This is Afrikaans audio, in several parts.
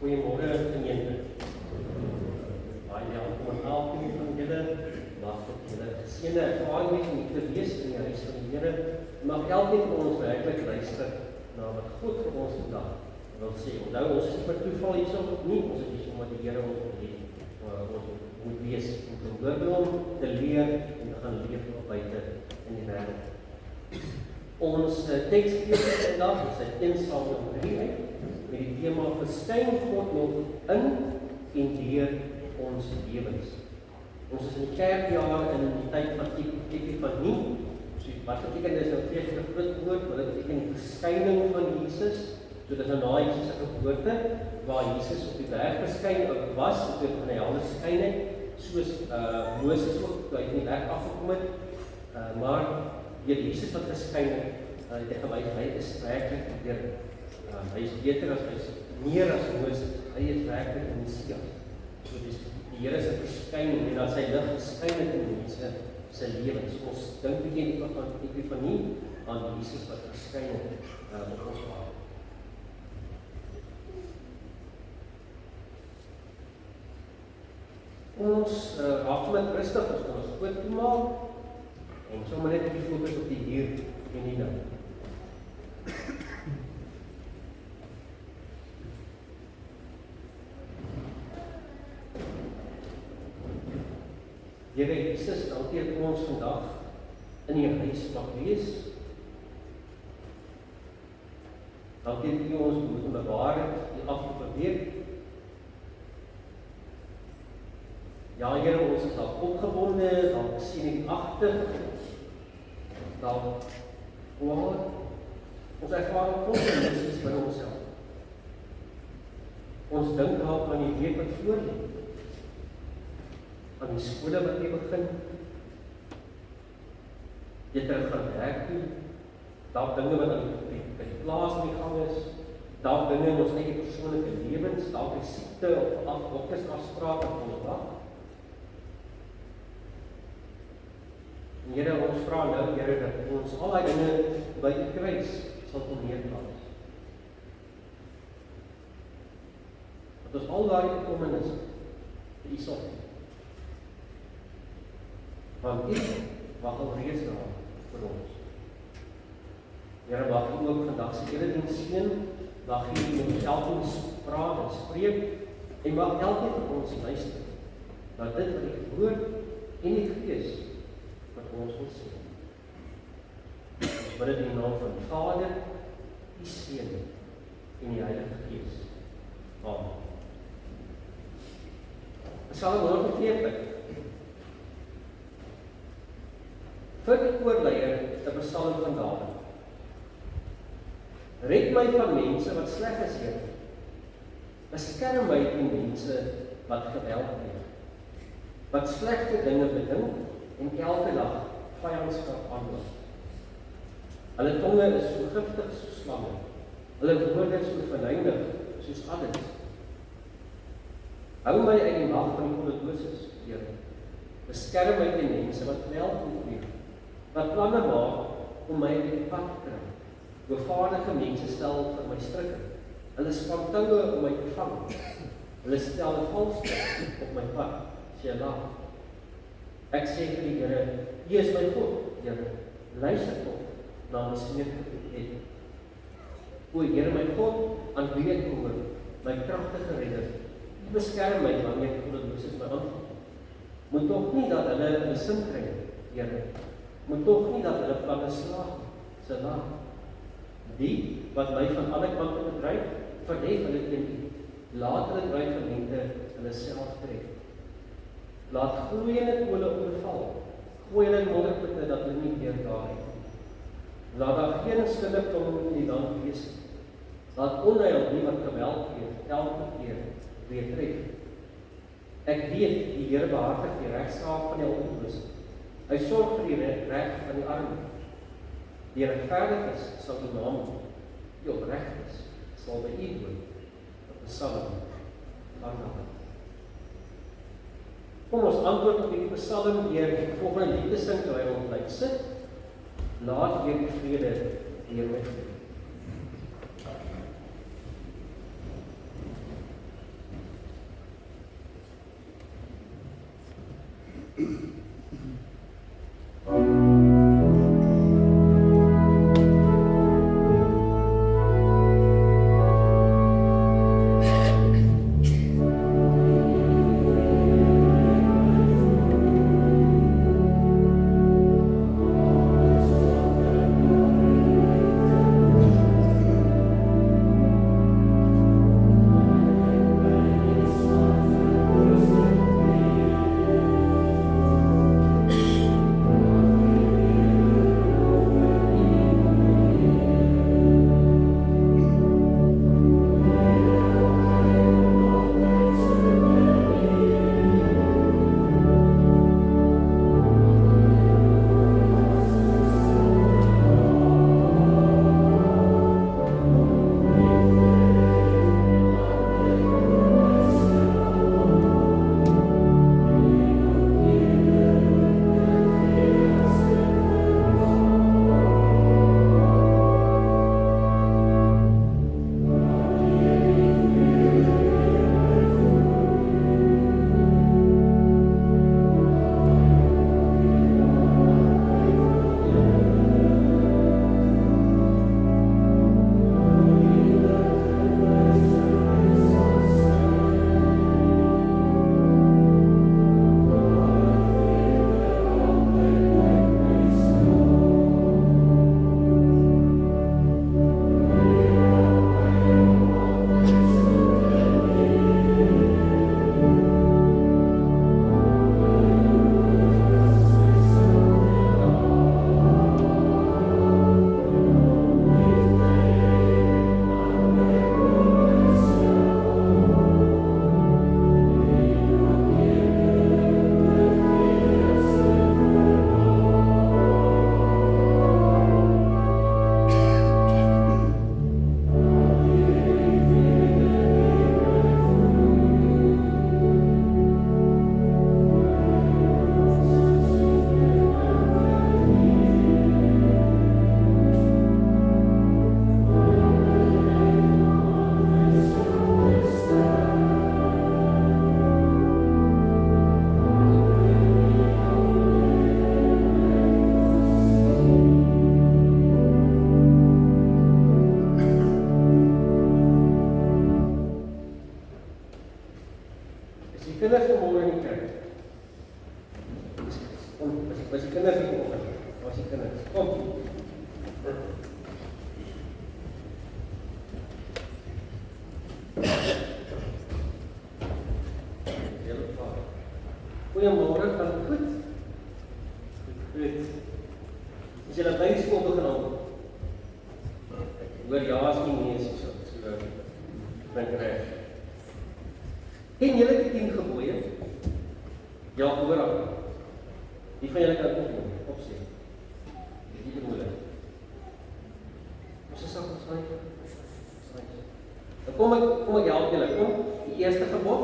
Goeiemôre gemeente. Baie welkom aan elkeen van julle. Mag dit julle geseënde ervaring wees om hier te wees in die huis van die Here. Mag elkeen van ons werklik luister na wat God vir ons vandag wil sê. Onthou, ons is nie per toeval hierso nie, ons is hier omdat die Here ons wil hê. Ons moet wees om te hoor, te leer en te gaan leef op buite in die wêreld. Ons teksgedeelte vandag is uit 1 Samuel 3 uit. Met die tema verskyn God nog in en deur ons lewens. Ons is in die kerkjaar in die tyd van Epifanie. So wat beteken dis nou vreeslik groot woord, want dit beteken die verskyning van Jesus. So dit is nou na Jesus se geboorte waar Jesus op die berg verskyn was, op die van die helde skyn het, soos Moses ook toe hy van die berg afgekom het. Maar deur Jesus wat verskyn het, het hy gewys hy is werklik deur hy is beter as hy is meer as Moses. Hy is werklik die Messias. So dis die Here se verskyning en dat sy lig geskyn het in mense se lewens. Ons dink bietjie in die van Epifanie aan Jesus wat verskyn het op ons pad. Ons raak met rustig as ons oop maak en sommer net die fokus op die hier en die nou. Here Jesus, dankie dat ons vandag in die huis mag wees. Dankie dat U ons moet bewaar het die afgelope week. Ja, Here, ons is dalk opgewonde, dalk sienagtig, dalk kwaad. Ons ervaar konflikte binne onsself. Ons dink dalk aan die week wat voor lê. Aan die skole wat jy begin, jy terug gaan werk toe, dalk dinge wat aan die plaas in die gang is, dalk dinge in ons eie persoonlike lewens, dalk die siekte of doktersafsprake wat ons wag. En Here, ons vra nou, Here, dat ons al die dinge by die kruis sal kon neerplaas. Dat ons al daardie bekommernisse vir U sal gee. Want U wag al reeds daar vir ons. Here, mag U ook vandag se erediens seën, mag U met elkeen praat en spreek en mag elkeen van ons luister dat dit wat die woord en die Gees wat ons wil sê. Ons bid dit in die naam van die Vader, die Seun en die Heilige Gees. Amen. Psalm 140. Vir die koorleier, 'n psalm van Dawid. Red my van mense wat sleg is, Here. Beskerm my teen mense wat geweld pleeg, wat slegte dinge bedink en elke dag vyandskap aanbring. Hulle tonge is so giftig soos slange, hulle woorde is so verleidig soos adders. Hou my uit die mag van die goddeloses, Here. Beskerm my teen mense wat geweld pleeg, wat planne maak om my uit die pad te kry. Bovaardige mense stel vir my strikke. Hulle span toue om my te vang. Hulle stel 'n valstrik op my pad. Selah. Ek sê vir die Here, U is my God, Here. Luister tog na my smeekgebed. O Here my God, aan wie ek behoort, my kragtige redder. U beskerm my wanneer goddeloses my aanval. Moet tog nie dat hulle 'n sin kry, Here. Moet tog nie dat hulle planne slaag, Selah. Die wat my van alle kante bedreig, verhef hulle teen U. Laat hulle dreigement hulle self tref. Laat gloeiende kole onderval. Gooi hulle in modderputte dat hulle nie weer daar het. Laat daar geen stille tong in die land wees. Laat onheil nie wat geweld pleeg elke keer weer tref. Ek weet die Here behartig die regsaak van die hulpelose. Hy sorg vir die reg van die arme. Die regverdiges sal U naam noem. Die opregtes sal by U woon. Psalm van Dawid. Kom ons antwoord op die psalm deur die volgende lied te sing terwyl ons bly sit. Laat Heer die vrede deur my. Goeiemôre, gaan het goed? Goed. Is julle by die skool begin aan? Hoor ja as nie nee is so. Dink reg. Ken julle die 10 gebooie? Ja, hoor aan. Wie van julle kan opsê? Dis nie moeilik. Ons is al ons dan kom ek help julle. Kom, die eerste gebod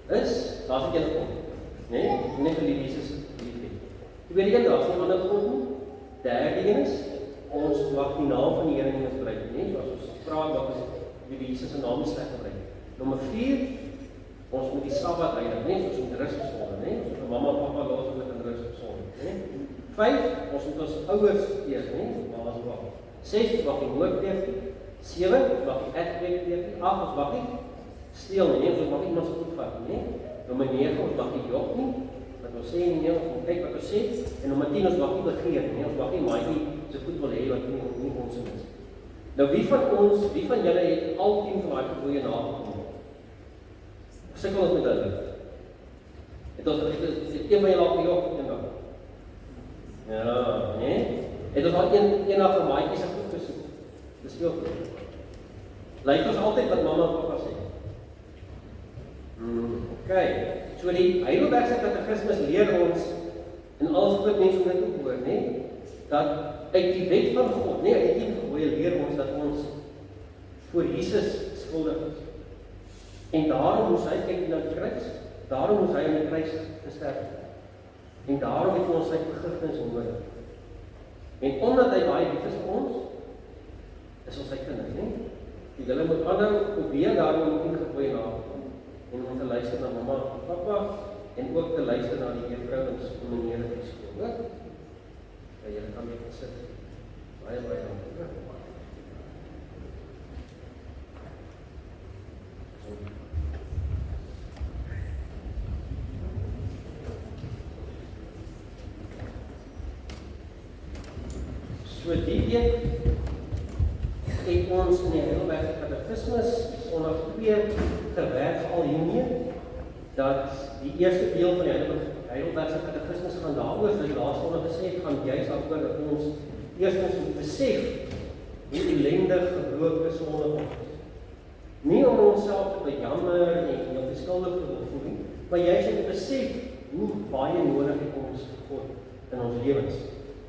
is, daar is julle kom. Nee, net vir die Jesus lief. Die tweede een, daar is nie ander God nie. Derde een is, ons mag die naam van die Here nie misbruik nie. So as ons praat, wat is die Jesus se naam nie sleg gebruik. Nommer 4, ons moet die Sabbat heilig, nee, ons moet rus gesonde, nee. Ons moet mamma en pappa los om met in rus gesonde, nee. 5, ons moet ons ouers eer, nee, maar ons mag. 6, ons mag die moord pleeg nie. 7, ons mag die egbreek pleeg nie. 8, ons mag nie steel nie, ons mag iemand se goed vat nie. Nommer 9, ons mag nie jok nie. Wat ons sê nie, ons moet kyk wat ons sê. En nommer 10, ons mag nie begeer nie. Ons mag nie maatjie se goed wil hê wat nie ons is. Nou wie van julle het al 10 van daai gebooie nagekom? Sukkel ons met hulle. Het een van julle al gejok eendag? Ja, nee? Het ons al eendag 'n maatjie se goed gesoek? Dis veel goed. Lyk ons altyd wat mamma en pappa sê. Okay, so die Heidelbergse Katekismes leer ons en alles wat mense om dit te hoor, nee, dat uit die wet van God, nee, uit die 10 gebooie leer ons dat ons voor Jesus skuldig is. En daarom moes hy kyk na die kruis, daarom moes hy aan die kruis gesterf. En daarom het ons sy vergifnis nodig. En omdat hy baie lief is vir ons, is ons sy kinders, nee. Die julle moet aanhou probeer daarom om 10 gebooie na en om te luister na mamma en pappa en ook te luister na die juffrouens en menere by skool. Hoor? Ja, julle kan net sit. Baie dankie. So die week het ons in die Heidelbergse Katekismes onder 2 gewerk al hiermee, dat die eerste deel van die Heidelbergse Katekismes gaan daaroor, soos laas onder gesê het, gaan juist daaroor dat ons eerstens moet besef hoe ellendig gebroke sondig ons is. Nie om onsself te bejammer en om beskuldig te voel nie, maar juist om te besef hoe baie nodig het ons God in ons lewens.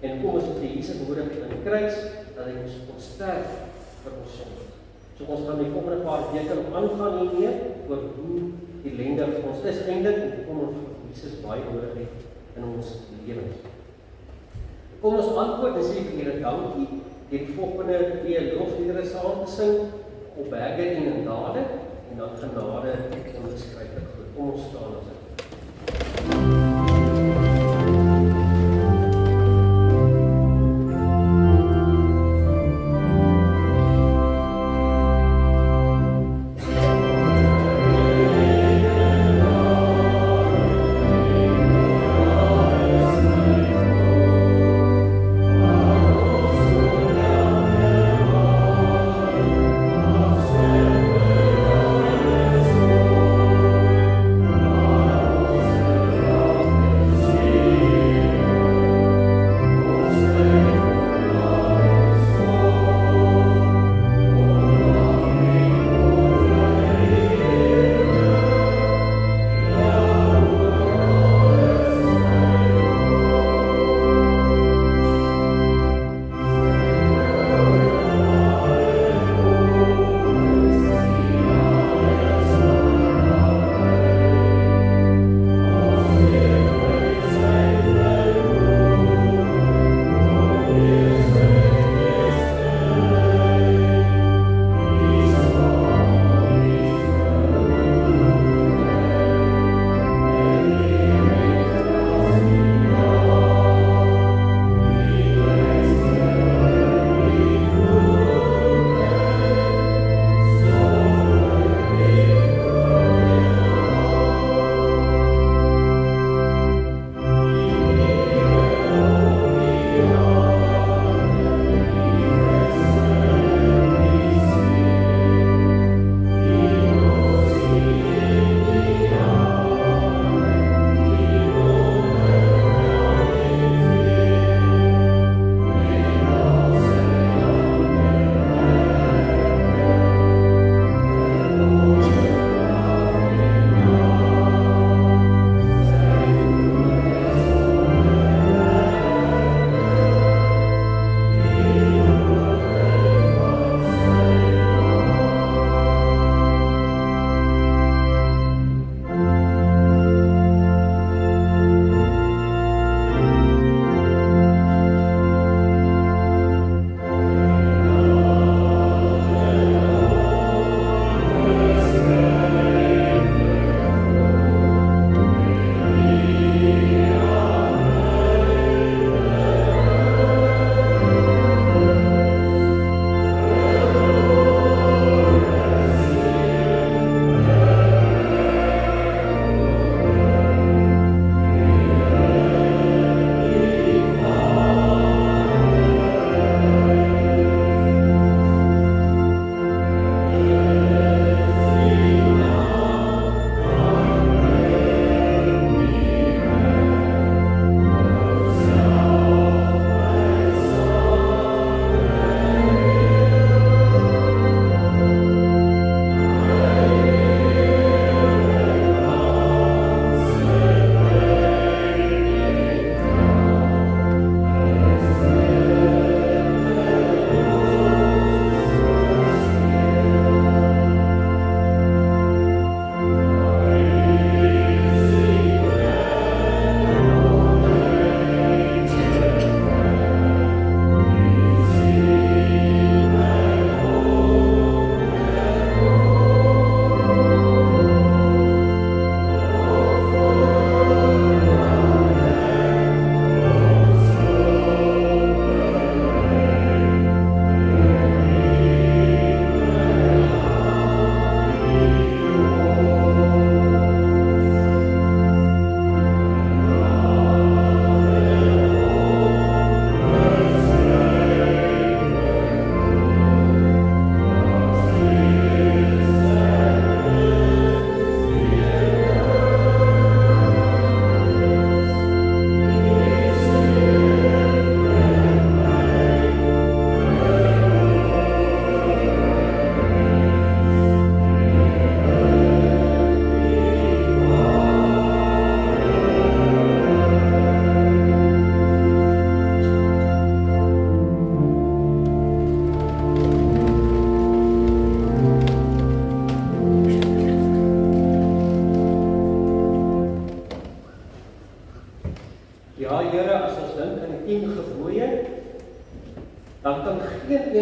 En kom ons het Jesus nodig het aan die kruis, dat hy ons sterf vir ons sonde. So ons gaan die volgende paar weke aangaan hiermee, oor hoe ellendig ons is eintlik, en kom ons Jesus baie nodig het in ons lewens. Kom ons antwoord en sê vir Here dankie, deur die volgende 2 lofliedere saam te sing, op berge en in dade, en dan genade onbeskryflik groot. Kom ons staan as dit.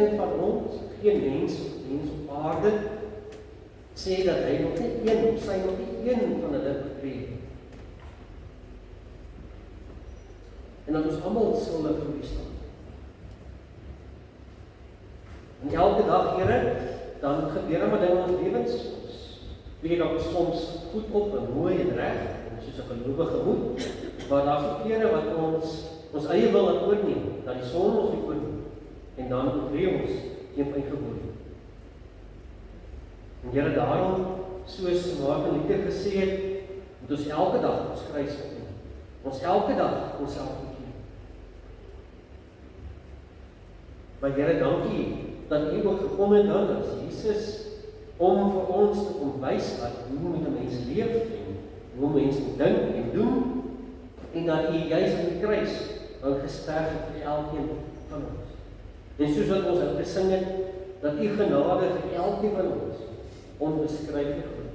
een van ons, geen mens op aarde, sê dat hy nog nie een, sy nog nie een van hulle betree het. En dat ons almal skuldig voor U staan. En elke dag, Here, dan gebeur maar dinge in ons lewens. Ons weet dat soms goed op en mooi en reg, soos 'n gelowige moet, maar daar is kere wat ons eie wil laat oorneem, dat die son ons nie oorneem, en dan oortree ons een van die gebooie. En Here, daarom, soos Martin Luther gesê het, moet ons elke dag ons kruis opneem. Ons elke dag onsself verkeer. Maar Here, dankie dat U ook gekom het dan as Jesus om vir ons te kom wys dat hoe moet 'n mens leef en hoe mens moet dink en doen, en dat U juis aan die kruis dan gesterf het vir elkeen van ons. En soos wat ons het gesing het, dat U genade vir elkeen van ons onbeskryflik groot.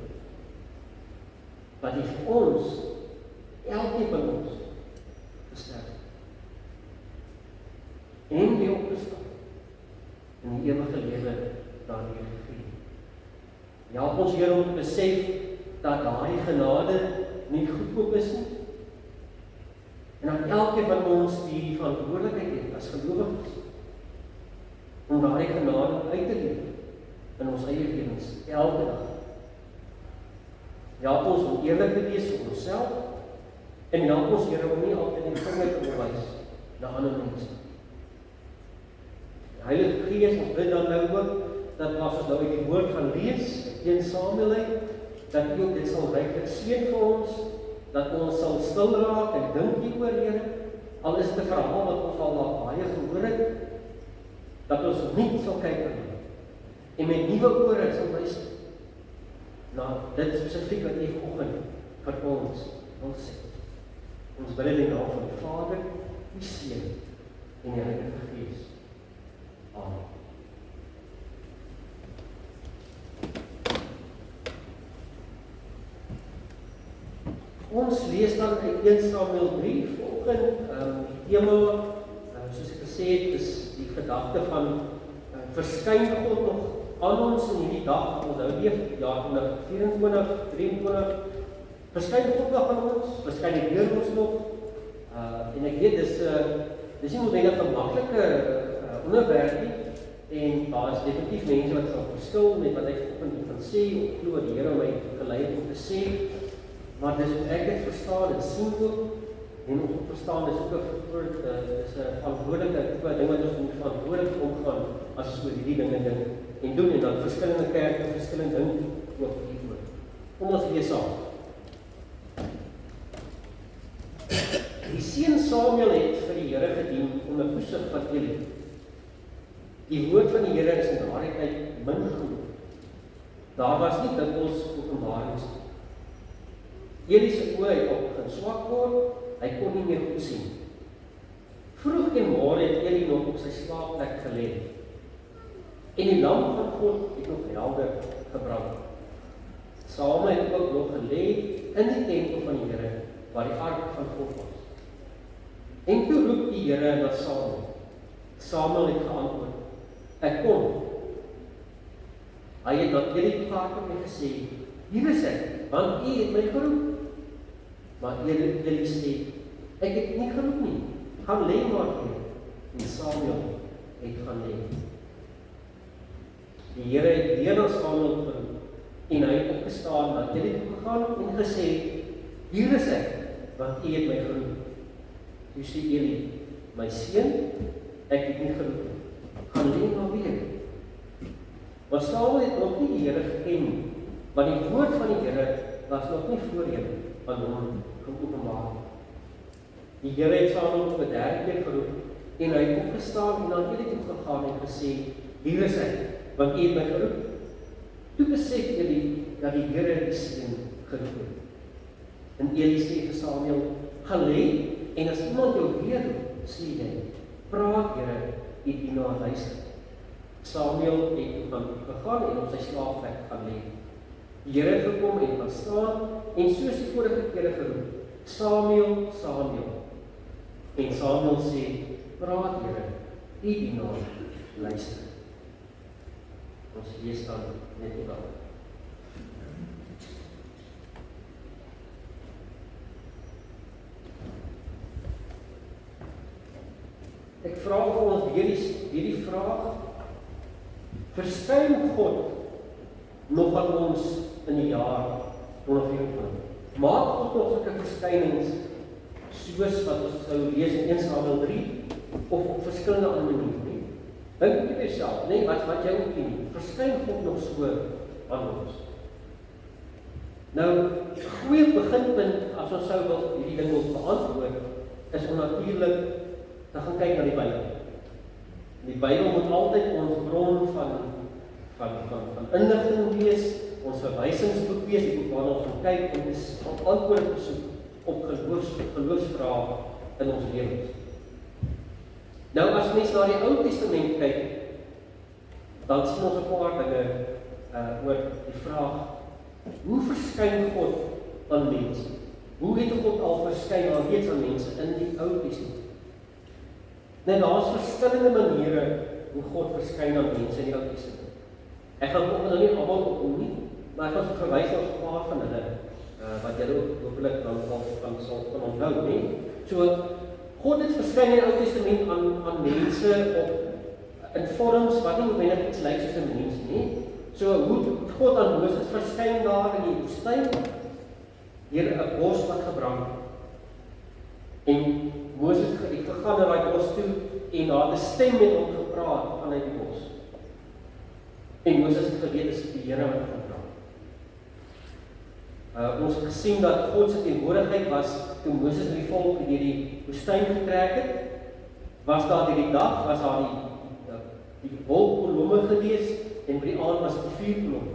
Wat U vir ons, elkeen van ons, gesterf het. En die opgestaan en die ewige lewe daardeur gegee. Help ons, Here, om te besef dat daai genade nie goedkoop is nie. En dat elkeen van ons die verantwoordelikheid het as gelowiges om daai genade uit te leef in ons eie lewens elke dag. Help ons om eerlik te wees vir onsself en help ons, Here, om nie altyd die vinger te wys na ander mense. Die Heilige Gees, ons bid dan nou ook dat as ons nou uit die woord gaan lees, 1 Samuel uit, dat U ook dit sal ryklik seën vir ons, dat ons sal stil raak en dink hieroor, Here, al is dit 'n verhaal wat ons al baie gehoor het, dat ons nie sal kyk en met nuwe ore sal luister na dit spesifiek wat U vanoggend vir ons wil sê. Ons bid in die naam van die Vader, die Seun en die Heilige Gees. Amen. Ons lees dan uit 1 Samuel 3 vanoggend, die tema, soos ek gesê het, is die gedagte van verskyn God nog aan ons in hierdie dag, ons nou leef, jaar 2024, 23, verskyn God nog aan ons, verskyn die Heer ons nog, en ek weet, dis nie noodwendig 'n maklike onderwerp nie, en daar is definitief mense wat sal verskil met wat ek vanoggend kan sê, of glo wat die Here my gelei het om te sê, maar dis hoe ek dit verstaan en sien ook, en ons verstaan, dis ook 'n verantwoordelike ding wat ons moet verantwoordelik omgaan, as ons oor hierdie dinge dink en doen, en dan verskillende kerke, verskillende dink ook hieroor. Kom ons lees saam. Die seun Samuel het vir die Here gedien onder toesig van Eli. Die woord van die Here is in daardie tyd min genoeg. Daar was nie dikwels openbarings nie. Eli se oë het begin swak word, hy kon nie meer goed sien. Vroeg en môre het Eli nog op sy slaapplek gelê. En die lamp van God het nog helder gebrand. Samuel het ook nog gelê in die tempel van die Here, waar die ark van God was. En toe roep die Here na Samuel. Samuel het geantwoord, ek kom. Hy het tot Eli gepraat en gesê, hier is ek, want U het my geroep. Maar Eli sê, ek het nie geroep nie, gaan lê maar hier. En Samuel het gaan lê. Die Here het weer na Samuel geroep, en hy het opgestaan, na Eli toe gegaan en gesê, hier is ek, want U het my geroep. Toe sê Eli, my seun, ek het nie geroep nie, gaan lê maar weer. Maar Samuel het nog nie die Here geken nie, want die woord van die Here was nog nie voorheen aan hom geopenbaar. Die Here het Samuel op 'n derde keer geroep, en hy het opgestaan en na Eli toe gegaan en gesê, hier is ek, want U het my geroep. Toe besef Eli dat die Here die seun geroep het. En Eli sê vir Samuel, gaan lê, en as iemand jou weer roep, sê jy, praat Here, U dienaar luister. Samuel het dan gegaan en op sy slaapplek gaan lê. Die Here het gekom en gaan staan, en soos die vorige kere geroep, Samuel, Samuel. En Samuel sê, praat Here, U dienaar luister. Ons lees dan net ook al. Ek vra vir ons hierdie vraag, verskyn God nog aan ons in die jaar 2024? Maak God nog sulke verskynings soos wat ons sou lees in 1 Samuel 3 of op verskillende ander maniere nie? Dink jy jouself, nee, wat jy opinie, verskyn God nog so aan ons? Nou, 'n goeie beginpunt as ons sou wil hierdie ding wil beantwoord, is om natuurlik te gaan kyk na die Bybel. Die Bybel moet altyd ons bron van inligting wees, ons verwysingsboek wees, die boek waarna ons gaan kyk om antwoorde te soek op geloofsvrae in ons lewens. Nou as mens na die Ou Testament kyk, dan sien ons 'n paar dinge oor die vraag, hoe verskyn God aan mense? Hoe het God al verskyn alreeds aan mense in die Ou Testament? Nou daar's verskillende maniere hoe God verskyn aan mense in die Ou Testament. Ek gaan ook nou nie almal opnoem nie, maar ek gaan verwys na 'n paar van hulle wat julle ook hopelik dan sal onthou, nie? So God het verskyn in die Ou Testament aan mense in vorms wat nie noodwendig iets lyk soos 'n mens nie. So hoe God aan Moses verskyn daar in die woestyn deur 'n bos wat gebrand het. En Moses het gegaan na daai bos toe en daar 'n stem met hom gepraat vanuit die bos. En Moses het geweet dis die Here wat gepraat. Ons het gesien dat God se teenwoordigheid was toe Moses met die volk deur die woestyn getrek het. Was daar die dag, was daar die wolkkolomme gewees en by die aand was die vuurkolom.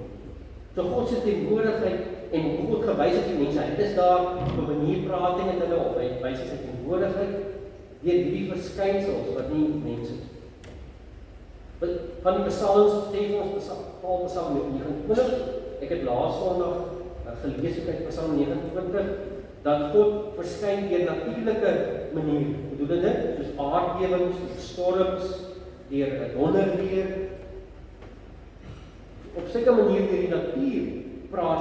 So God se teenwoordigheid en God gewys het die mense, hy is daar op 'n manier praat en met hulle op, hy wys sy teenwoordigheid deur hierdie verskynsels wat nie mense is. Van die psalms sê ons Psalm 29. Ek het laas Sondag gelees uit Psalm 29 dat God verskyn deur natuurlike maniere. Bedoel dit soos aardbewings, storms, deur 'n donderweer. Op sekere maniere deur die natuur praat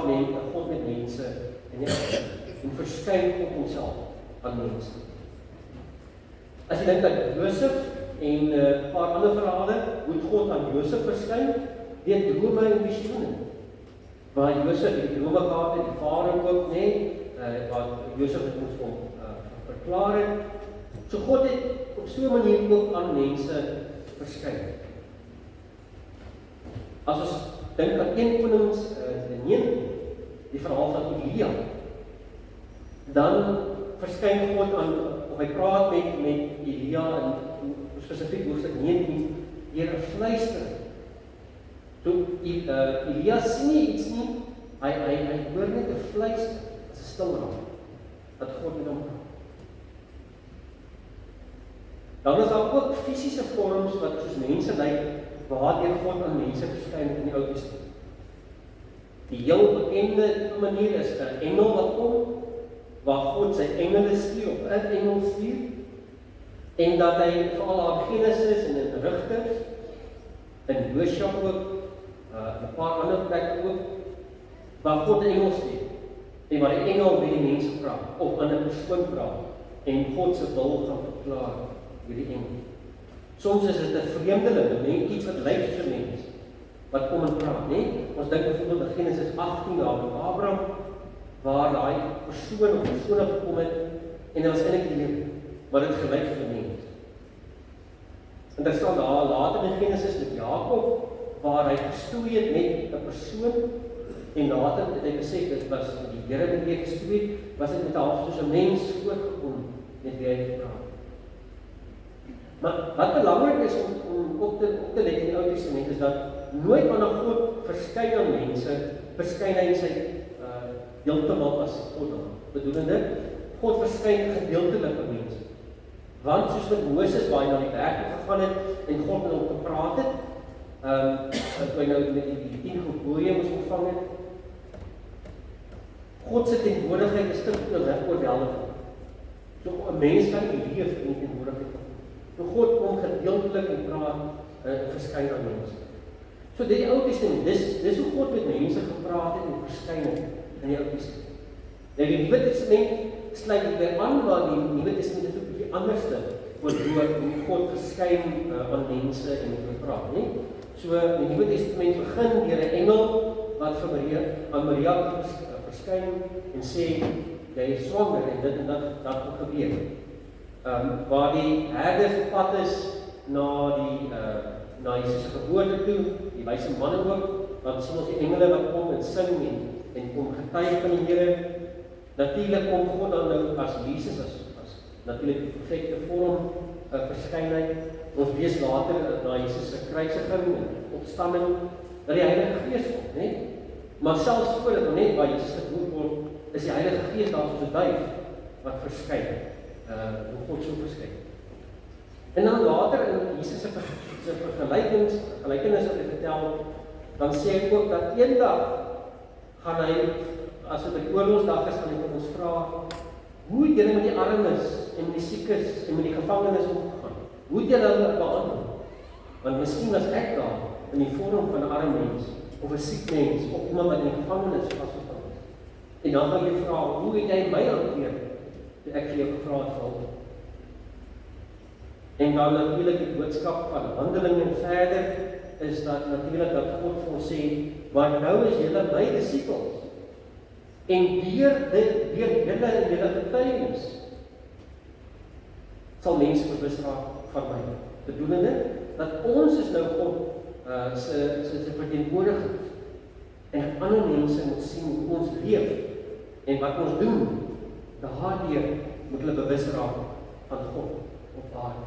God met mense en verskyn God homself aan mense. As jy dink aan Josef en 'n paar ander verhale, hoe God aan Josef verskyn deur drome en visioene. Waar Josef die drome gehad het, die Farao ook, wat Josef het moes hom verklaar het. So God het op so 'n manier ook aan mense verskyn. As ons dink aan 1 Konings 19, die verhaal van Elia, dan verskyn God of hy praat met Elia in spesifiek hoofstuk 19 deur 'n fluistering. Toe Elia sien nie iets nie, hy hoor net 'n fluister, as 'n stil raak, dat God met hom praat. Dan is daar ook fisiese vorms wat soos mense lyk, waardeur God aan mense verskyn in die Ou Testament. Die heel bekende manier is 'n engel wat kom, waar God sy engele stuur of 'n engel stuur, en dat hy veral aan Genesis en in Rigters, in Josua ook, 'n paar ander plekke ook, waar God 'n engel stuur, en waar die engel met die mense praat, of aan 'n persoon praat, en God se wil gaan verklaar deur die engel. Soms is dit 'n vreemdeling, iets wat lyk soos 'n mens, wat kom en praat, Ons dink byvoorbeeld aan Genesis 18 daar met Abraham, waar daai persoon of persone gekom het, en dit was eintlik die Here, maar dit gelyk soos 'n mens. En daar staan daar later in Genesis met Jakob, waar hy gestoei het met 'n persoon, en later het hy gesê dit was die Here met wie hy gestoei het, was dit met 'n half soos 'n mens voorgekom met wie hy gepraat. Maar wat belangrik is om op te let in die Ou Testament is dat nooit wanneer God verskyn aan mense, verskyn hy sy heeltemal as God. Bedoelende, God verskyn gedeeltelik aan mense. Want soos met Moses waar hy na die berg gegaan het en God met hom gepraat het, wat hy nou met die 10 gebooie moes ontvang het, God se teenwoordigheid is te oorweldigend. So 'n mens kan nie leef in die teenwoordigheid van God. So God kom gedeeltelik en praat verskyn aan mense. So die Ou Testament, dis hoe God met mense gepraat het en verskyn het in die Ou Testament. Nou die Nuwe Testament sluit dit by aan, maar die Nuwe Testament is ook 'n bietjie anderste oor hoe God verskyn aan mense en gepraat, né? So die Nuwe Testament begin deur 'n engel wat vir Maria verskyn en sê jy is swanger en dit en dat het gebeur. Waar die herders op pad is na Jesus se geboorte toe, die wyse manne ook, dan sien ons die engele wat kom en sing en kom getuig van die Here. Natuurlik kom God dan nou as Jesus as natuurlik die perfekte vorm verskynheid. Ons lees later na Jesus se kruisiging en opstanding dat die Heilige Gees kom, né? Maar selfs voordat net by Jesus geboor word, is die Heilige Gees daar soos 'n duif wat verskyn. Hoe God so verskyn. En dan later in Jesus se gelykenis wat hy vertel, dan sê hy ook dat eendag gaan hy, as dit by oorlogsdag is, gaan hy vir ons vra, hoe het julle met die armes en met die siekes en met die gevangenes omgegaan? Hoe het julle hulle behandel? Want miskien was ek daar in die vorm van 'n arm mens, of 'n siek mens, of iemand wat in die gevangenis vasgevang is. En dan gaan jy vra, hoe het jy my hanteer, toe ek vir jou gevra het vir hulp? En dan natuurlik die boodskap van Handelinge en verder, is dat natuurlik dat God vir ons sê, maar nou is julle my disippels, en deur julle en julle getuienis, sal mense bewus raak van my. Bedoelende, dat ons is nou God se verteenwoordigers, en ander mense moet sien hoe ons leef, en wat ons doen, daardeur moet hulle bewus raak van God op aarde.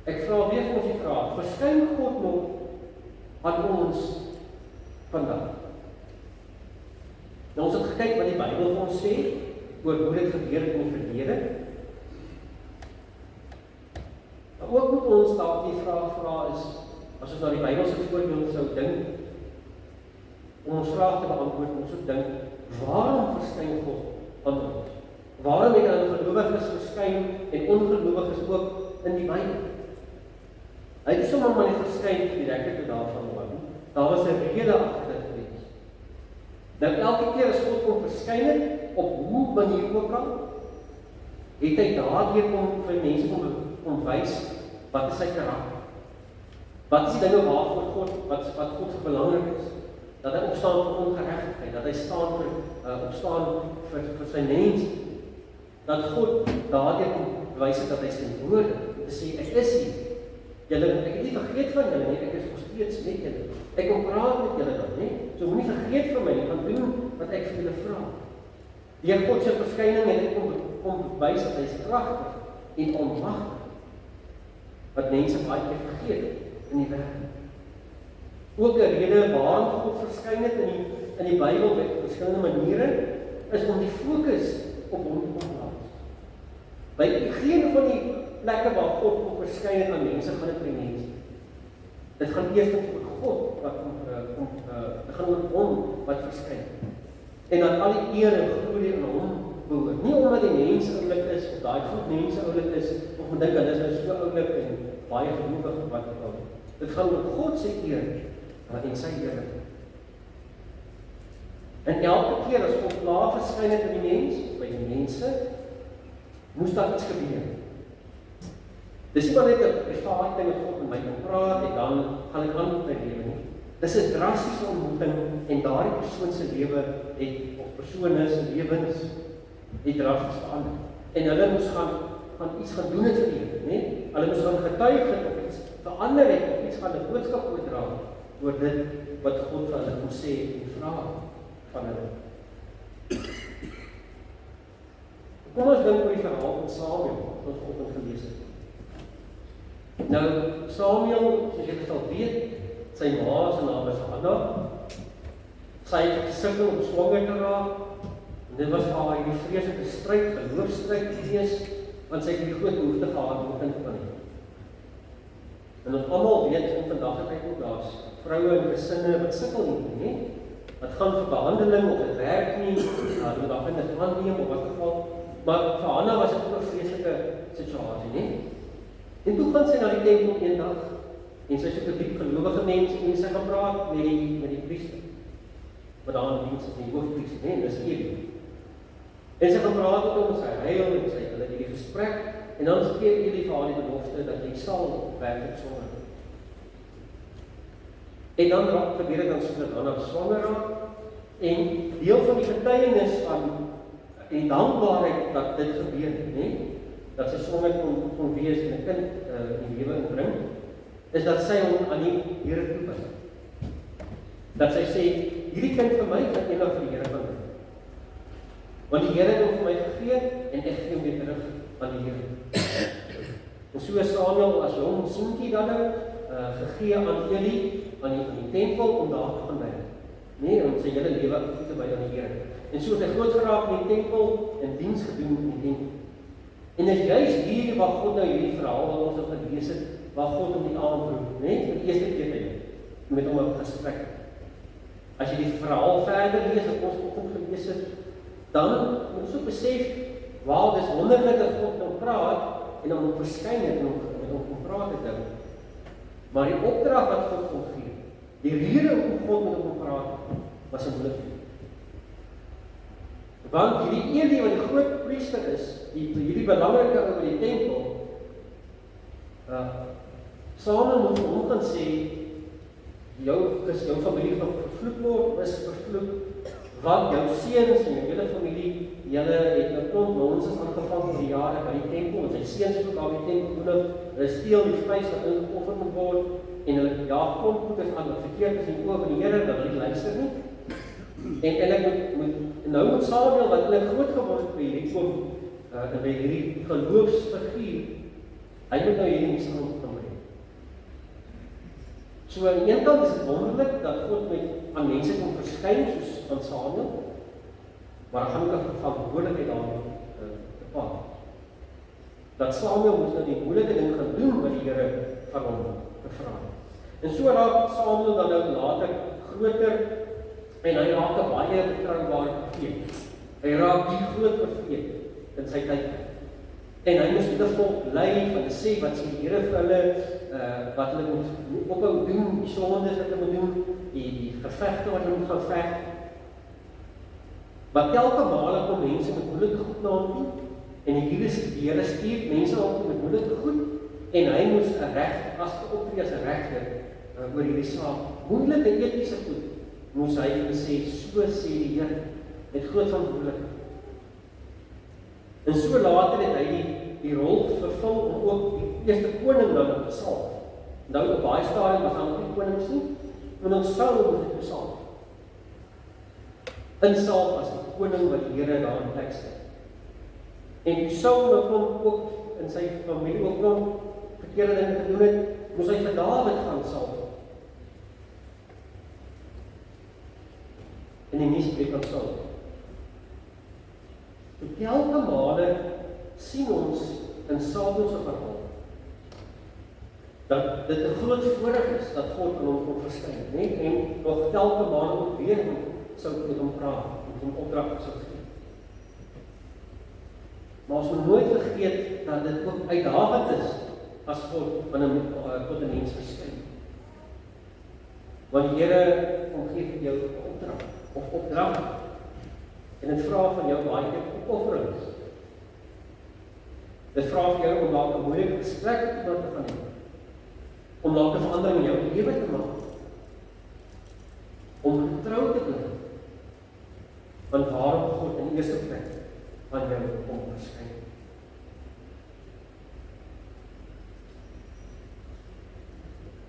Ek vra weer vir ons die vraag, verskyn God nog aan ons vandag? Nou ons het gekyk wat die Bybel vir ons sê, oor hoe dit gebeur het in die verlede. Maar ook moet ons dalk die vraag vra is, as ons na die Bybelse voorbeeld sou dink, om ons vraag te beantwoord, ons sou dink, waarom verskyn God aan ons? Waarom het aan gelowiges verskyn en ongelowiges ook in die Bybel? Hy het sommer maar nie verskyn direk toe daarvan hoor. Daar was 'n rede agter dit gewees. Nou elke keer as God kom verskyn het, op hoe manier ook al, het hy daardeur kom vir mense kom wys, wat is sy karakter? Wat is die dinge waarvoor God, wat God so belangrik is? Dat hy opstaan vir ongeregtigheid, dat hy opstaan vir sy mense. Dat God daardeur kom wys het dat hy sy woorde, te sê, ek is hier. Ek het nie vergeet van julle nie, ek is nog steeds met julle. Ek kom praat met julle dan, nie? So moenie vergeet van my nie, gaan doen wat ek vir julle vra. Deur God se verskyning het hy kom wys dat hy is kragtig en almagtig. Wat mense baie keer vergeet in die wêreld. Ook 'n rede waarom God verskyn het in die Bybel op verskillende maniere, is om die fokus op hom te plaas. By geen van die plekke waar God kom verskyn het aan mense, gaan dit by mense. Dit gaan eers oor God wat dit gaan oor hom wat verskyn. En dat al die eer en glorie aan hom behoort. Nie omdat die mens oulik is of daai groep mense oulik is of men dink hulle is nou so oulik en baie gelowig wat ook al. Dit gaan oor God se eer en sy heerlikheid. En elke keer as God klaar verskyn het by die mens, by die mense, moes daar iets gebeur. Dis nie maar net 'n private ding met God en my kan praat en dan gaan ek aan met my lewe nie. Dis 'n drastiese ontmoeting en daardie persoon se lewe of persone se lewens het drasties verander. En hulle moes gaan iets gaan doen het vir die Here, né? Hulle moes gaan getuig het of iets verander het of iets gaan 'n boodskap oordra oor dit wat God vir hulle kom sê en vra van hulle. Kom ons dink oor die verhaal van Samuel wat ons vanoggend gelees het. Nou, Samuel, soos julle sal weet, sy ma se naam is Hanna. Sy het gesukkel om swanger te raak. En dit was vir haar 'n vreeslike stryd, geloofstryd gewees, want sy het die groot behoefte gehad om 'n kind te hê. En ons almal weet in vandag se tyd ook daar's vroue en gesinne wat sukkel hiermee, né? Wat gaan vir behandeling of dit werk nie, hulle daar vind dit aanneem of wat geval. Maar vir Hanna was dit ook 'n vreeslike situasie, né? En toe gaan sy na die tempel eendag, en sy soek 'n diep gelowige mens, en sy gaan praat met die priester, wat daar in diens is, die hoofpriester, nee, dis Eli. En sy gaan praat met hom, sy huil, en sy hulle hierdie gesprek, en dan gee Eli vir haar die belofte, dat jy sal werklik swanger word. En dan gebeur dit dan so dat Hanna swanger raak, en deel van die getuienis van en dankbaarheid dat dit gebeur het, nee, dat sy swanger kon wees en 'n kind in die lewe inbring, is dat sy hom aan die Here toepas. Dat sy sê, hierdie kind vir my gaan eendag vir die Here gaan bring. Want die Here het hom vir my gegee en ek gee hom weer terug aan die Here. En so is Samuel as jong seentjie dan gegee aan Eli, aan die tempel om daar te gaan werk. Nee, om sy hele lewe toe te wy aan die Here. En so het hy groot geraak in die tempel en diens gedoen in die tempel. En is juist hier waar God nou hierdie verhaal wat ons al gelees het, waar God hom die aanroep, nee, vir die eerste keer met hom 'n gesprek. As jy die verhaal verder lees wat ons ook gelees het, dan moet ons ook besef, waar dis wonderlik dat God nou praat en hom verskyn het en met hom kom praat het nou. Maar die opdrag wat God hom gee, die rede hoekom God met hom praat, was 'n moeilikheid. Want hierdie Eli wat die groot priester is, hierdie belangrike ou by die tempel, Samuel moet vir hom gaan sê, jou familie gaan vervloek word, is vervloek, want jou seuns en jou hele familie, julle het 'n klomp nonsens aangevang vir die jare by die tempel, en sy seuns het ook daar by die tempel genoeg, hulle steel die vleis wat ingeoffer moet word, en hulle jaag klomp goeders aan wat verkeerd is in die oë van die Here, dat hulle nie luister nie. En ek moet Samuel, wat hulle groot geword het by hierdie oom, by hierdie geloofsfiguur, hy moet nou hierdie mense gaan bring. So aan die een kant is dit wonderlik dat God aan mense kom verskyn, soos van Samuel, maar dan gaan ook 'n verantwoordelikheid daarmee te paad. Dat Samuel moes nou die moeilike ding gaan doen wat die Here van hom gevra het. En so raak Samuel dan nou later groter, en hy raak 'n baie betroubare profeet. Hy raak die groot profeet in sy tyd. En hy moes die volk lei van sê wat sê die Here vir hulle, wat hulle moet ophou doen, die sondes wat hulle moet doen, die gevegte wat hulle moet gaan veg. Maar telke male kom mense met moeilike goed na hom toe, en die Here stuur mense na hom toe met moeilike goed, en hy moes 'n reg, as optree as 'n regter oor hierdie saak. Moeilike etiese goed moes hy sê, so sê die Here, met groot verantwoordelikheid. En so later het hy die rol vervul om ook die eerste koning dan te salf. Nou op baie stadium was daar nog nie konings nie, en ons Saul moet dit besalf. Insalf as die koning wat die Here daar in plek stel. En die Saul wat hom ook in sy familie ook nog verkeerde dinge gedoen het, moes hy vir Dawid gaan salf. En die nuus breek aan Saul. Telke male sien ons in Samuel se verhaal dat dit 'n groot voorreg is dat God aan hom kon verskyn, nee? En nog telke male ook weer sou met hom praat, met hom opdragte sou gee. Maar ons moet nooit vergeet dat dit ook uitdagend is as God van 'n mens verskyn. Want die Here kom gee vir jou 'n opdrag, en dit vra van jou baie opofferings. Dit vra vir jou om dalk 'n moeilike gesprek met iemand te gaan hê, om dalk 'n verandering in jou lewe te maak, om getrou te bly, want waarom God in die eerste plek aan jou kom verskyn.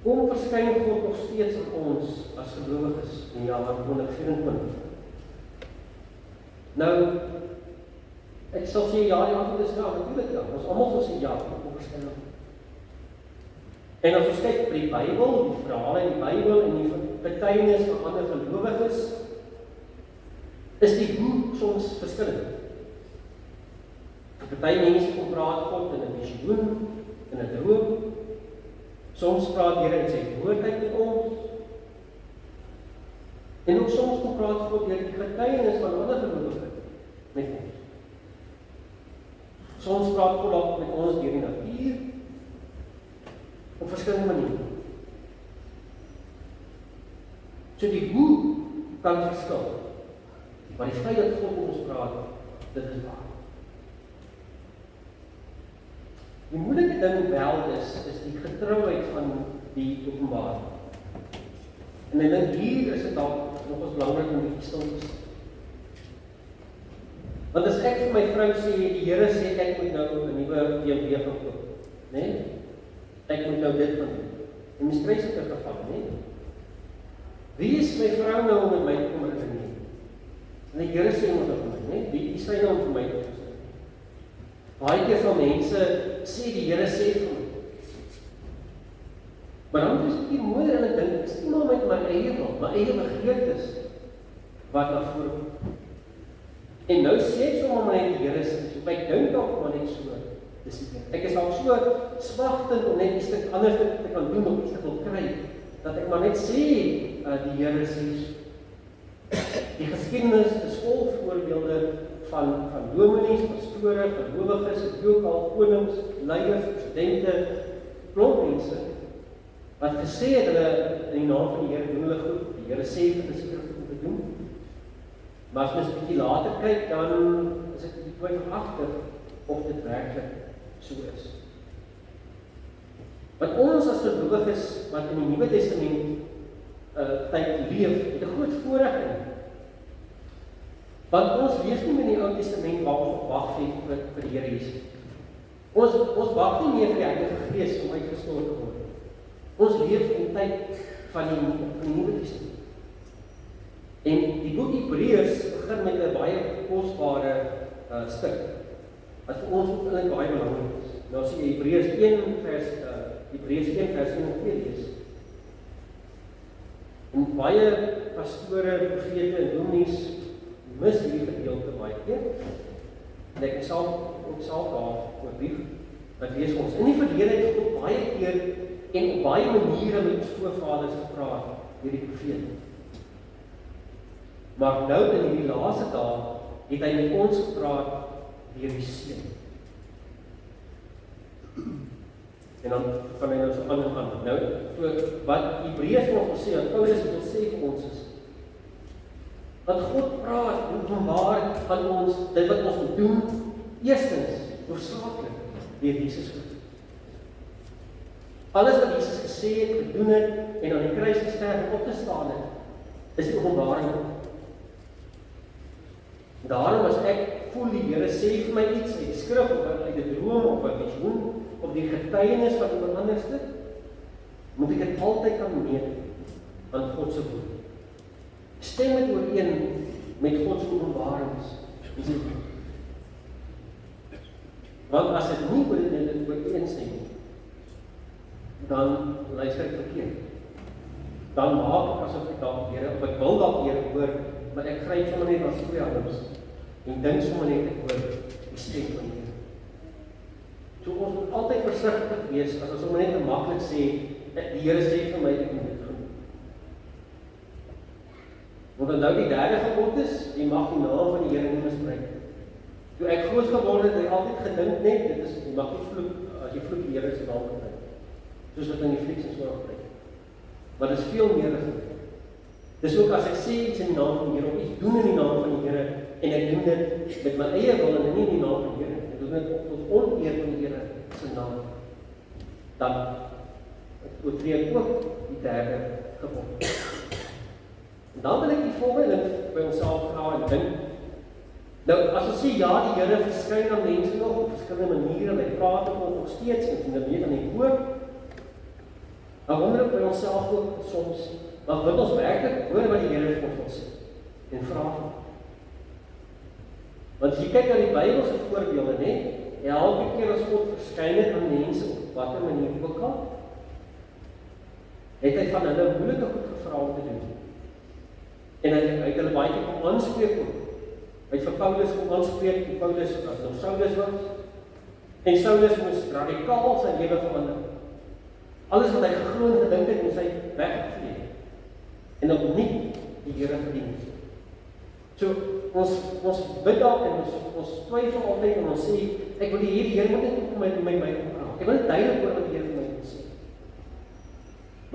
Kom verskyn God nog steeds aan ons as gelowiges in jaar 2024. Nou, ek sal sê ja, die antwoord is ja, natuurlijk ja. Ons almal sal sê ja, kom verskyn. En as ons kyk vir die Bybel, die verhale in die Bybel en die getuienis van ander gelowiges, is die hoe soms verskillend. Party mense kom praat God in 'n visioen, in 'n droom. Soms praat Here in sy woord uit met ons. En ook soms kom praat God deur die getuienis van ander gelowiges met ons. Soms praat God ook met ons deur die natuur. op verskillende maniere. So die hoe kan verskil, maar die feit dat God met ons praat, dit is waar. Die moeilike ding wel is die getrouheid van die openbaring. En ek dink hier is dit dalk nog eens belangrik om bietjie stil te staan. Want as ek vir my vrou sê, die Here sê ek moet nou 'n nuwe BMW gaan koop, né? Ek moet nou dit gaan doen. En mens kry sulke gevalle, né? Wie is my vrou nou om met my te kom redeneer? En die Here sê ons vir my, né? Wie is hy nou om vir my te kom? Baie keer van mense sê die Here sê vir my. Maar dan is dit mooi en ek dink, is nie maar met my eie wil, my eie begeertes wat daar voorkom. En nou sê ek sommer maar net die Here sê, so ek dink dalk maar net so, dis die ding. Ek is al so swagtend om net iets anders te kan doen, om iets te wil kry, dat ek maar net sê, die Here sê so. Die geskiedenis is vol voorbeelde van dominees, pastore, gelowiges, ook al konings, leiers, presidente, klomp mense, wat gesê het hulle in die naam van die Here doen hulle goed, die Here sê vir hulle seker goed om te doen. Maar as mens 'n bietjie later kyk, dan is ek bietjie twyfelagtig of dit werklik so is. Want ons as gelowiges wat in die Nuwe Testament tyd leef, het 'n groot voorreg in. Want ons leef nie meer in die Ou Testament waar ons wag vir die Here Jesus. Ons wag nie meer vir die Heilige Gees om uitgestort te word. Ons leef in die tyd van die Nuwe Testament. En die boek Hebreërs begin met 'n baie kosbare stuk, wat vir ons ook eintlik baie belangrik is. Nou as jy Hebreërs 1 vers 1 en 2 lees, en baie pastore, profete en dominees mis hierdie gedeelte baie keer. En ek sal daar oorbieg, wat lees ons. In die verlede het God baie keer en op baie maniere met ons voorvaders gepraat deur die profete. Maar nou in die laaste dae het hy met ons gepraat deur die Seun. En dan kan hy nou so aan. Nou, wat Hebreërs wil sê, wat Paulus wil sê vir ons is, dat God praat openbaar aan ons, dit wat ons moet doen, eerstens, hoofsaaklik, deur Jesus Christus. Alles wat Jesus gesê het, gedoen het, en aan die kruis gesterf en opgestaan het, is die openbaring. Daarom as ek voel die Here sê vir my iets uit die skrif, of uit die droom, of uit die visioen, of die getuienis van iemand anderste, moet ek dit altyd kan meet aan God se woord. Stem dit ooreen met God se openbarings. Want as dit nie ooreenstem nie, dan luister ek verkeerd. Dan maak ek asof ek dalk Here, of ek wil dalk Here hoor, maar ek gryp sommer net na twee anders en dink sommer net ek hoor die stem van die Here. So ons moet altyd versigtig wees as ons sommer net maklik sê, die Here sê vir my ek moet dit doen. Want nou die derde gebod is, jy mag die naam van die Here nie misbruik. Toe ek groot geword het, het ek altyd gedink net, dit is, jy mag nie vloek, as jy vloek die Here se naam gebruik. Soos wat in die Flieks en so gebruik. Maar dit is veel meer as dit. Dis ook as ek sê iets in die naam van die Here, of iets doen in die naam van die Here, en ek doen dit met my eie wil en nie in die naam van die Here, ek doen dit tot oneer van die Here se naam, dan oortree ek ook die derde gebod. En dan wil ek die volgende by onsself vra en dink, nou as ons sê ja, die Here verskyn aan mense nog op verskillende maniere, hy praat met ons nog steeds, en dit weet aan die woord, dan wonder ek by onsself ook soms, maar wil ons werklik hoor wat die Here vir ons wil sê, en vra. Want as jy kyk na die Bybelse voorbeelde, net, elke keer as God verskyn het aan mense, op watter manier ook al, het hy van hulle moeilike goed gevra om te doen. En hy het hulle baie keer kom aanspreek ook. Hy het vir Paulus kom aanspreek, die Paulus as nog Saulus was, en Saulus moes radikaal sy lewe verander. Alles wat hy geglo en gedink het, moes hy weggevee. En dan nie die Here gedien. So, ons bid dalk en ons twyfel altyd en ons sê, ek wil die Here moet net met my ompraat. Ek wil net duidelik hoor wat die Here vir my wil sê.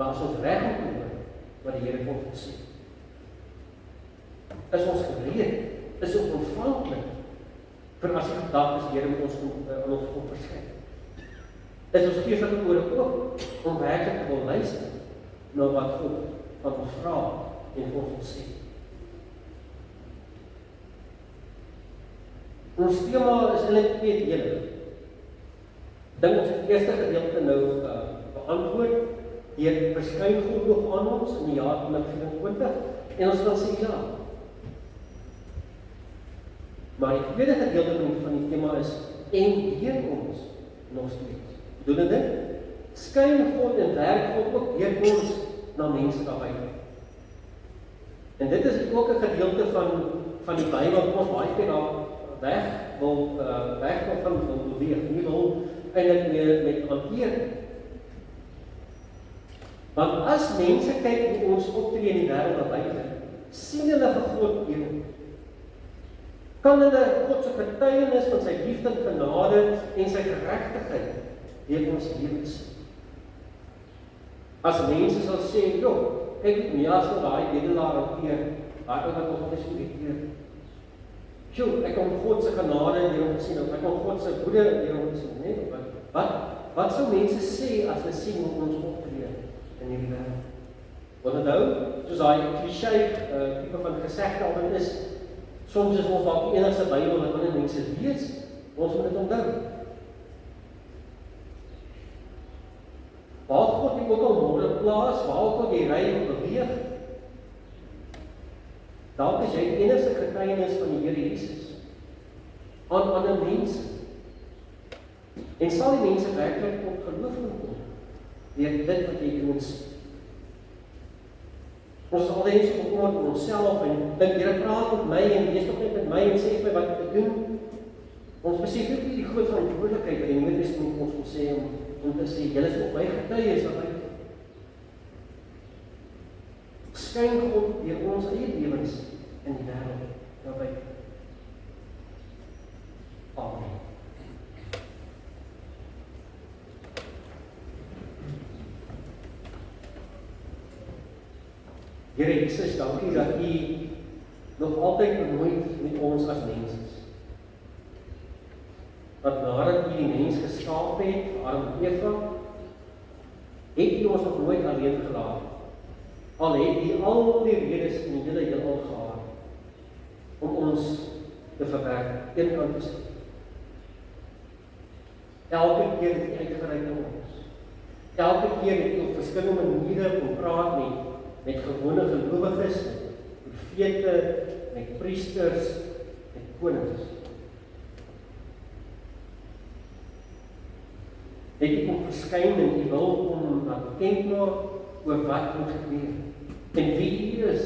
Maar as ons reg om te hoor wat die Here vir ons sê, is ons gereed, is ons ontvanklik vir as die gedagtes Here met ons aan ons kom verskyn. Is ons geestelike ore oop om werklik te wil luister na wat God van ons vra en vir ons sê. Ons tema is eintlik 2 dele. Dink ons het die eerste gedeelte nou beantwoord, deur verskyn God nog aan ons in die jaar 2024 en ons gaan sê ja. Maar die tweede gedeelte van die tema is en deur ons nog steeds. Doen dit? Skyn God en werk God ook deur ons na mense daar buite. En dit is ook 'n gedeelte van die Bybel wat ons baie keer daar weg van beweeg, nie wil eintlik meer met hanteer. Want as mense kyk hoe ons optree in die wêreld daar buite, sien hulle vir God deur ons. Kan hulle God se getuienis van sy liefde en genade en sy geregtigheid deur ons lewens sien. As mense sal sê, "Joh, kyk nie as nou daai bedelaar hanteer, daai ou wat ons so irriteer. Sjoe, ek kom God se genade deur hom sien, ek kom God se goeie deur hom sien, né? Wat sou mense sê as hulle sien hoe ons optree in hierdie wêreld? Want onthou, soos daai cliché tipe van gesegde altyd is, soms is ons dalk die enigste Bybel wat ander mense lees, ons moet dit onthou. Waar God die ook al môre plaas, waar ook al jy ry en beweeg, dalk is jy die enigste getuienis van die Here Jesus aan ander mense. En sal die mense werklik tot geloof kom deur dit wat jy doen sien. Ons is altyd so bekommerd oor onsself en dink Here praat met my en wees tog net met my en sê vir my wat ek moet doen. Ons besef nie die groot verantwoordelikheid wat die Nuwe Testament ons wil sê om te sê, julle is op my getuies dat hy skyn God deur ons eie lewens in die wêreld daarby. Amen. Here Jesus, dankie dat U nog altyd benoemd met ons as mense. Dat nadat U die mens geskaap het, Adam en Eva, het U ons nog nooit alleen gelaat. Al het U al die redes in die hele heelal gehad om ons te verwerk, eenkant te sien. Elke keer het U uitgereik na ons. Elke keer het U op verskillende maniere kom praat met gewone gelowiges, met profete, met priesters, met konings. Het U kom verskyn en U wil om bekend maak oor wat moet gebeur, en wie U is,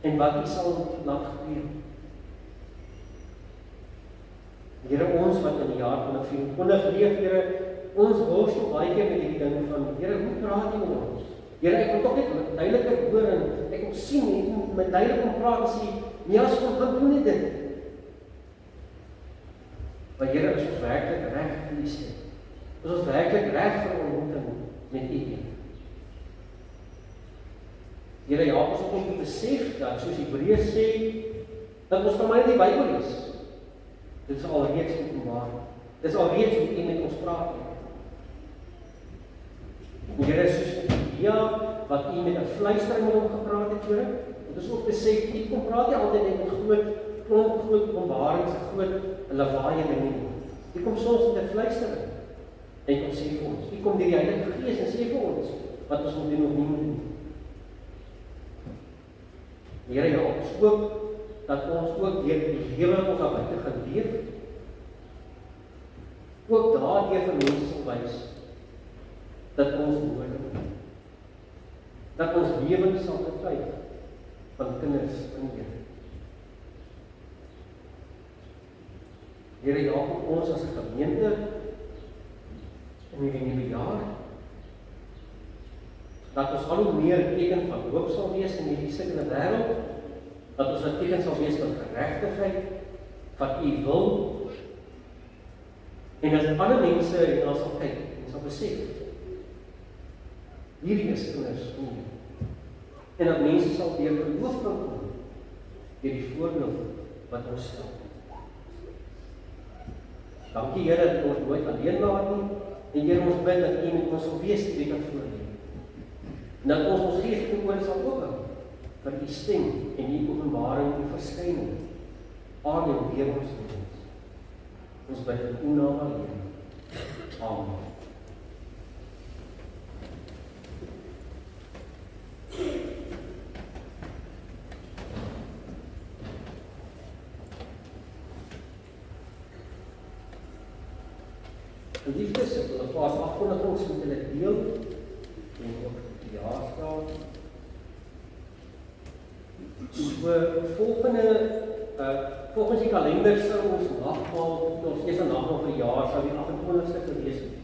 en wat U sal laat gebeur. Here, ons wat in die jaar 2024 leef, Here, ons worstel baie keer met die ding van, Here, hoe praat U met ons? Here, ek wil toch net duideliker hoor en ek wil sien, ek moet met duidelik om praat en sê, nie as ons gaan doen nie dit. Maar Here, is ons werklik reg vir die sê. Is ons werklik reg vir ontmoeting met U. Here, ja, ons moet ons besef dat, soos Hebreërs sê, dat ons van my die Bybel is. Dit is alreeds openbaar. Dit is alreeds hoe U met ons praat. Here, soos ja, wat U met 'n fluistering met hom gepraat het, Here. Dit is ook besef, U kom praat nie altyd net met groot openbarings, groot lawaai en nie. U kom soms met 'n fluistering en kom sê vir ons. U kom deur die Heilige Gees en sê vir ons wat ons moet doen of nie moet doen. Here, ja, ons hoop dat ons ook deur die lewe wat ons daar buite gaan leef, ook daardeur vir mense sal wys dat ons behoorlik is. Dat ons lewens sal getuig van kinders van die Here. Here, ja, ons as 'n gemeente in hierdie nuwe jaar, dat ons al hoe meer 'n teken van hoop sal wees in hierdie sikkende wêreld, dat ons 'n teken sal wees van geregtigheid, van U wil, en as ander mense na sal kyk en sal besef, hierdie is kinders kom. En dat mense sal deur geloof kan kom, deur die voorbeeld wat ons stel. Dankie Here dat ons nooit alleen laat nie, en Here ons bid dat U met ons sal wees die week voor lê. En dat ons geestelike ore sal ophou vir U stem en U openbaring en verskyning. Amen, weer ons mens. Ons bid in U naam alleen. Amen. En liefdes, ek wil 'n paar afkondigings met julle deel en ook die jaarskaal. So volgens die kalender sou ons nagmaal, ons eerste nagmaal vir die jaar sou die 28ste gewees het.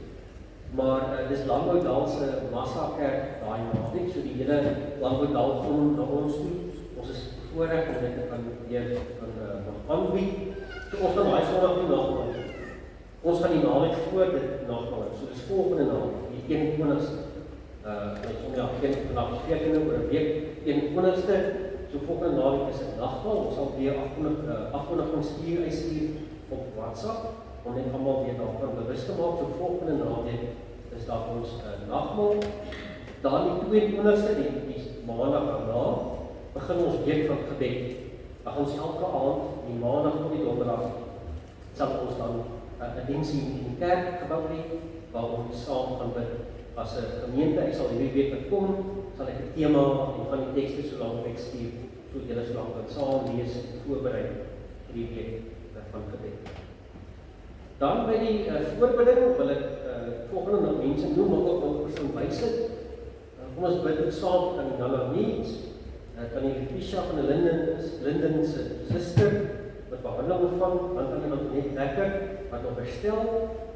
Maar dis Landboudal se Massakerk daai naweek, so die hele Landboudal kom na ons toe. Ons is voorreg om dit te kan aanbied. So ons gaan daai Sondag nie nagmaal. Ons gaan die naweek voor dit nagmaal. So dis volgende naweek, die 21ste. Vandag 14 oor 'n week, 21ste. So volgende naweek is 'n nagmaal. Ons sal weer afkondigings uitstuur op WhatsApp om net almal weer daarvan bewus te maak. So volgende naweek is daar ons nagmaal. Dan die 22ste, die maandag daarna, begin ons week van gebed. Dan gaan ons elke aand, die maandag tot die donderdag, sal ons dan 'n diens in die kerkgebou hê waar ons saam gaan bid. As 'n gemeente, ek sal hierdie week kom, sal ek 'n tema en van die tekste so lank wegstuur, so julle so lank kan saam lees en voorberei vir die week van gebed. Dan by die voorbereiding wil ek volgende nog mense noem, maar ook nog persoon bysit. Kom ons bid saam aan die Nana Needs, aan die Letitia van die Linden se suster, wat behandeling ontvang, want aan iemand net lekker, wat nog herstel,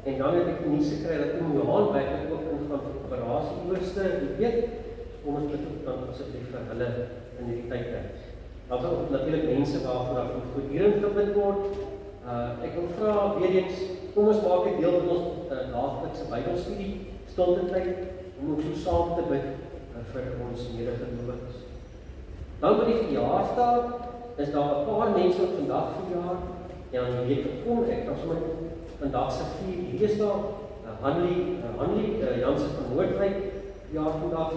en dan het ek die nuus gekry dat Oom Johan werklik ook ingaan vir operasie eerste die week. Kom ons bid dan asseblief vir hulle in hierdie tyd. Dan sal ook natuurlik mense waarvoor daar voortdurend gebid word. Ek wil vra weer eens, kom ons maak dit deel van ons daaglikse Bybelstudie, stilte tyd, om ook so saam te bid vir ons medegelowiges. Dan by die verjaarsdag is daar 'n paar mense wat vandag verjaar, en aan die week gekom, ek kan sommer vandag se 4 leesdae, Hanlie Jansen van Noordwijk, jaar vandag,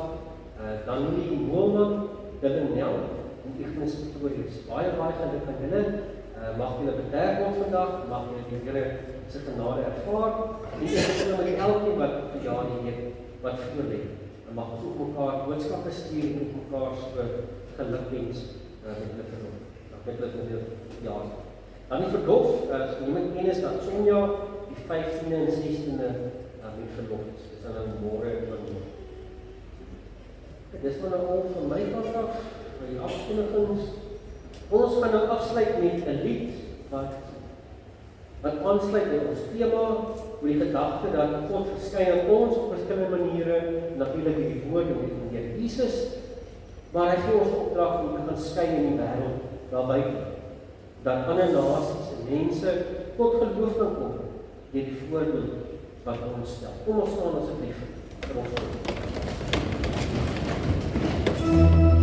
dan Lee Moelman, Dylan Nel, en Ignis Pretorius. Baie geluk aan julle, mag julle beterg word vandag, mag julle se genade ervaar, en ek wil met elkeen wat verjaar die week, wat voorlê, en mag ons ook mekaar boodskappe stuur en ook mekaar so gelukwens met hulle verlof. Met hulle jaar. Dan die verlof, niemand ken is dat Sonja die 15de en 16de die verlof is. Dis dan môre en vandag. Dis maar nou al van my kant af, vir die afkondigings. Ons gaan nou afsluit met 'n lied wat aansluit by ons tema, oor die gedagte dat God verskyn aan ons op verskillende maniere, natuurlik die woord en die Here Jesus, maar hy gee ons opdrag om te gaan skyn in die wêreld daar buite, dat ander nasies en mense tot geloof kan kom deur die voorbeeld wat ons stel. Kom ons staan asseblief vir ons. Oh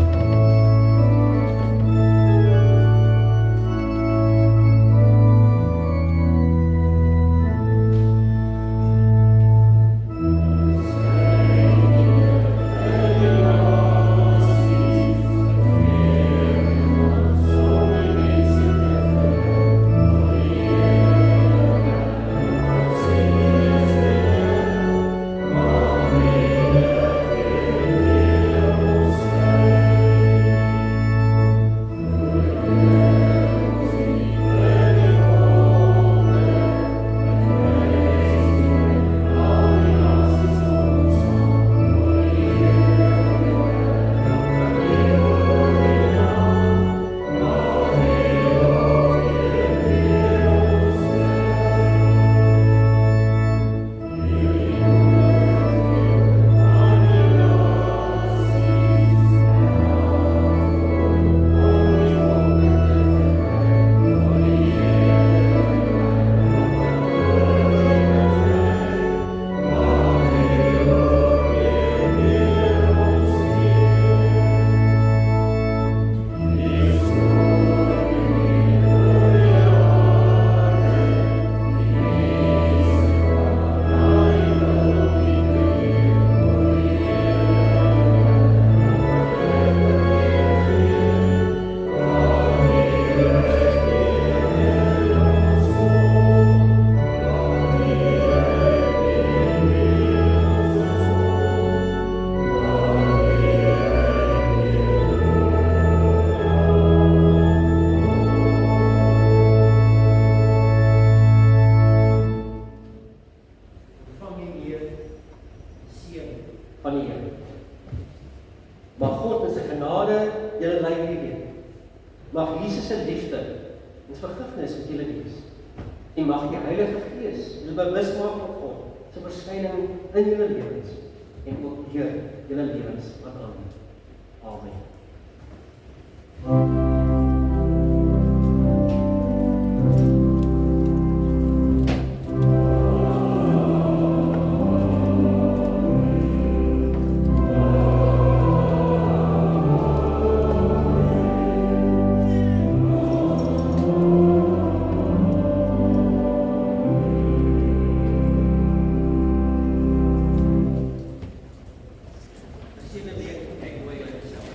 van die Here. Mag God in sy genade julle lei hierdie week. Mag Jesus se liefde en vergifnis met julle wees. En mag die Heilige Gees julle bewus maak van God se verskyning in julle lewens en ook deur julle lewens wat aan. Amen. Ek hoor julle self.